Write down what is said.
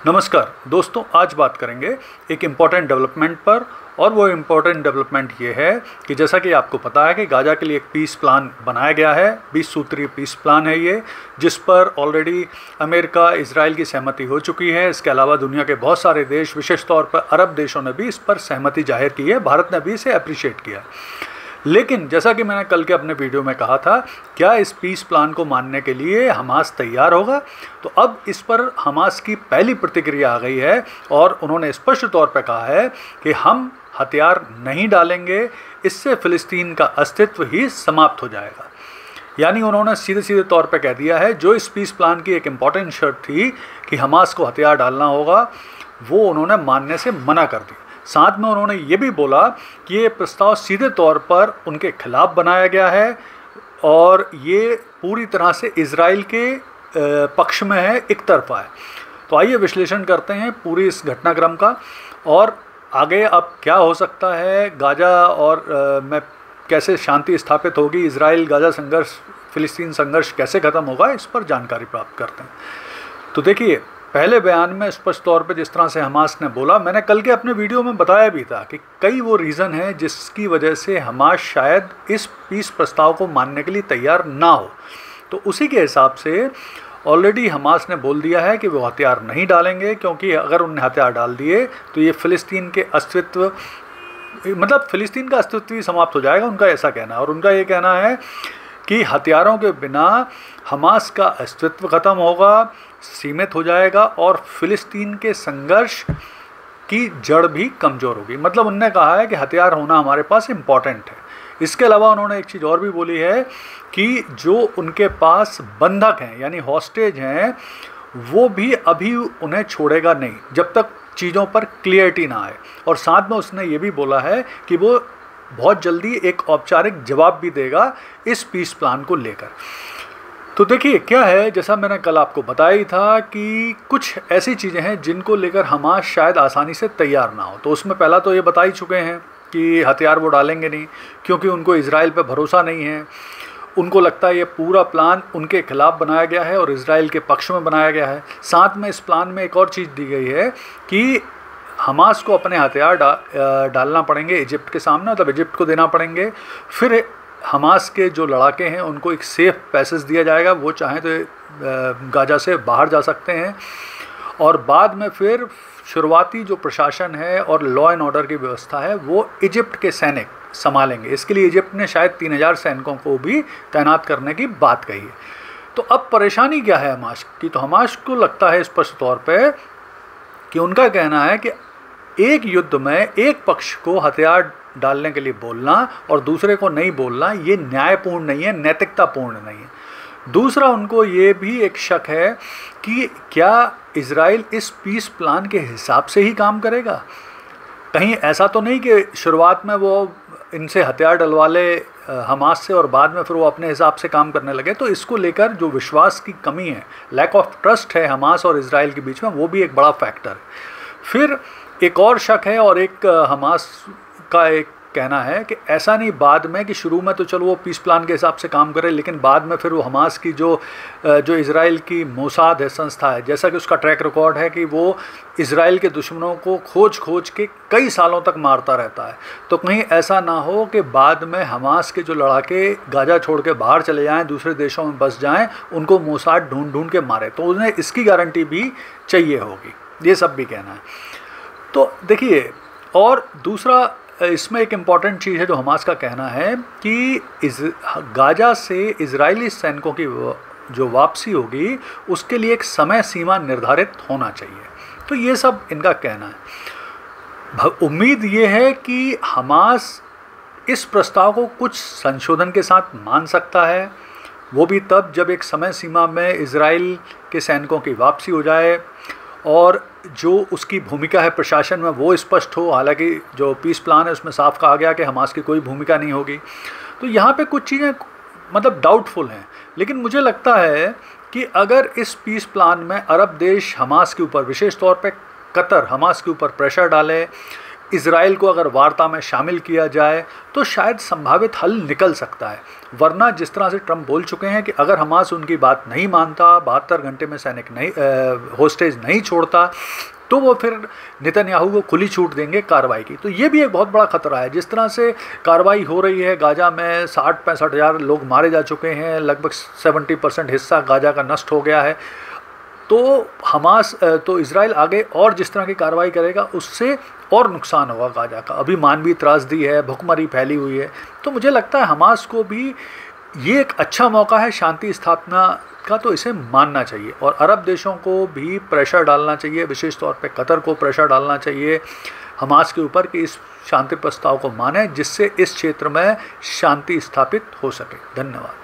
नमस्कार दोस्तों, आज बात करेंगे एक इम्पॉर्टेंट डेवलपमेंट पर। और वो इम्पॉर्टेंट डेवलपमेंट ये है कि जैसा कि आपको पता है कि गाज़ा के लिए एक पीस प्लान बनाया गया है। 20 सूत्रीय पीस प्लान है ये, जिस पर ऑलरेडी अमेरिका, इजराइल की सहमति हो चुकी है। इसके अलावा दुनिया के बहुत सारे देश, विशेष तौर पर अरब देशों ने भी इस पर सहमति जाहिर की है। भारत ने भी इसे अप्रिशिएट किया। लेकिन जैसा कि मैंने कल के अपने वीडियो में कहा था, क्या इस पीस प्लान को मानने के लिए हमास तैयार होगा? तो अब इस पर हमास की पहली प्रतिक्रिया आ गई है और उन्होंने स्पष्ट तौर पर कहा है कि हम हथियार नहीं डालेंगे, इससे फ़िलिस्तीन का अस्तित्व ही समाप्त हो जाएगा। यानी उन्होंने सीधे सीधे तौर पर कह दिया है, जो इस पीस प्लान की एक इम्पॉर्टेंट शर्त थी कि हमास को हथियार डालना होगा, वो उन्होंने मानने से मना कर दी। साथ में उन्होंने ये भी बोला कि ये प्रस्ताव सीधे तौर पर उनके खिलाफ बनाया गया है और ये पूरी तरह से इजराइल के पक्ष में है, एक तरफा है। तो आइए विश्लेषण करते हैं पूरी इस घटनाक्रम का और आगे अब क्या हो सकता है गाज़ा और में कैसे शांति स्थापित होगी, इजराइल गाज़ा संघर्ष, फिलिस्तीन संघर्ष कैसे ख़त्म होगा, इस पर जानकारी प्राप्त करते हैं। तो देखिए, पहले बयान में स्पष्ट तौर पे जिस तरह से हमास ने बोला, मैंने कल के अपने वीडियो में बताया भी था कि कई वो रीज़न है जिसकी वजह से हमास शायद इस पीस प्रस्ताव को मानने के लिए तैयार ना हो। तो उसी के हिसाब से ऑलरेडी हमास ने बोल दिया है कि वो हथियार नहीं डालेंगे, क्योंकि अगर उन्हें हथियार डाल दिए तो ये फ़िलिस्तीन के अस्तित्व, मतलब फ़िलिस्तीन का अस्तित्व ही समाप्त हो जाएगा, उनका ऐसा कहना है। और उनका ये कहना है कि हथियारों के बिना हमास का अस्तित्व ख़त्म होगा, सीमित हो जाएगा और फ़िलिस्तीन के संघर्ष की जड़ भी कमज़ोर होगी। मतलब उन्होंने कहा है कि हथियार होना हमारे पास इम्पॉर्टेंट है। इसके अलावा उन्होंने एक चीज़ और भी बोली है कि जो उनके पास बंधक हैं, यानी हॉस्टेज हैं, वो भी अभी उन्हें छोड़ेगा नहीं जब तक चीज़ों पर क्लियरिटी ना आए। और साथ में उसने ये भी बोला है कि वो बहुत जल्दी एक औपचारिक जवाब भी देगा इस पीस प्लान को लेकर। तो देखिए क्या है, जैसा मैंने कल आपको बताया ही था कि कुछ ऐसी चीज़ें हैं जिनको लेकर हमास शायद आसानी से तैयार ना हो। तो उसमें पहला तो ये बता ही चुके हैं कि हथियार वो डालेंगे नहीं, क्योंकि उनको इजराइल पे भरोसा नहीं है। उनको लगता है ये पूरा प्लान उनके खिलाफ बनाया गया है और इजराइल के पक्ष में बनाया गया है। साथ में इस प्लान में एक और चीज़ दी गई है कि हमास को अपने हथियार डालना पड़ेंगे इजिप्ट के सामने, मतलब इजिप्ट को देना पड़ेंगे। फिर हमास के जो लड़ाके हैं उनको एक सेफ पैसेज दिया जाएगा, वो चाहें तो गाज़ा से बाहर जा सकते हैं। और बाद में फिर शुरुआती जो प्रशासन है और लॉ एंड ऑर्डर की व्यवस्था है वो इजिप्ट के सैनिक संभालेंगे। इसके लिए इजिप्ट ने शायद 3000 सैनिकों को भी तैनात करने की बात कही है। तो अब परेशानी क्या है हमास की? तो हमास को लगता है स्पष्ट तौर पर कि उनका कहना है कि एक युद्ध में एक पक्ष को हथियार डालने के लिए बोलना और दूसरे को नहीं बोलना, ये न्यायपूर्ण नहीं है, नैतिकतापूर्ण नहीं है। दूसरा, उनको ये भी एक शक है कि क्या इजराइल इस पीस प्लान के हिसाब से ही काम करेगा? कहीं ऐसा तो नहीं कि शुरुआत में वो इनसे हथियार डलवा ले हमास से और बाद में फिर वो अपने हिसाब से काम करने लगे। तो इसको लेकर जो विश्वास की कमी है, लैक ऑफ ट्रस्ट है हमास और इजराइल के बीच में, वो भी एक बड़ा फैक्टर है। फिर एक और शक है और एक हमास का एक कहना है कि ऐसा नहीं बाद में कि शुरू में तो चलो वो पीस प्लान के हिसाब से काम करे, लेकिन बाद में फिर वो हमास की जो इजराइल की मोसाद है, संस्था है, जैसा कि उसका ट्रैक रिकॉर्ड है कि वो इजराइल के दुश्मनों को खोज के कई सालों तक मारता रहता है। तो कहीं ऐसा ना हो कि बाद में हमास के जो लड़ाके गाज़ा छोड़ के बाहर चले जाएं, दूसरे देशों में बस जाएं, उनको मोसाद ढूंढ के मारे। तो उन्हें इसकी गारंटी भी चाहिए होगी, ये सब भी कहना है। तो देखिए, और दूसरा इसमें एक इम्पॉर्टेंट चीज़ है जो हमास का कहना है कि गाज़ा से इजरायली सैनिकों की जो वापसी होगी उसके लिए एक समय सीमा निर्धारित होना चाहिए। तो ये सब इनका कहना है। उम्मीद ये है कि हमास इस प्रस्ताव को कुछ संशोधन के साथ मान सकता है, वो भी तब जब एक समय सीमा में इजराइल के सैनिकों की वापसी हो जाए और जो उसकी भूमिका है प्रशासन में वो स्पष्ट हो। हालांकि जो पीस प्लान है उसमें साफ कहा गया कि हमास की कोई भूमिका नहीं होगी। तो यहाँ पे कुछ चीज़ें मतलब डाउटफुल हैं, लेकिन मुझे लगता है कि अगर इस पीस प्लान में अरब देश हमास के ऊपर, विशेष तौर पे कतर हमास के ऊपर प्रेशर डाले, इजराइल को अगर वार्ता में शामिल किया जाए तो शायद संभावित हल निकल सकता है। वरना जिस तरह से ट्रंप बोल चुके हैं कि अगर हमास उनकी बात नहीं मानता, 72 घंटे में सैनिक नहीं होस्टेज नहीं छोड़ता, तो वो फिर नेतन्याहू को खुली छूट देंगे कार्रवाई की। तो ये भी एक बहुत बड़ा खतरा है। जिस तरह से कार्रवाई हो रही है, गाजा में 60-65 हज़ार लोग मारे जा चुके हैं, लगभग 70% हिस्सा गाजा का नष्ट हो गया है। तो इजराइल आगे और जिस तरह की कार्रवाई करेगा उससे और नुकसान होगा गाजा का। अभी मानवीय त्रासदी है, भुखमरी फैली हुई है। तो मुझे लगता है हमास को भी ये एक अच्छा मौका है शांति स्थापना का, तो इसे मानना चाहिए। और अरब देशों को भी प्रेशर डालना चाहिए, विशेष तौर पे कतर को प्रेशर डालना चाहिए हमास के ऊपर कि इस शांति प्रस्ताव को माने, जिससे इस क्षेत्र में शांति स्थापित हो सके। धन्यवाद।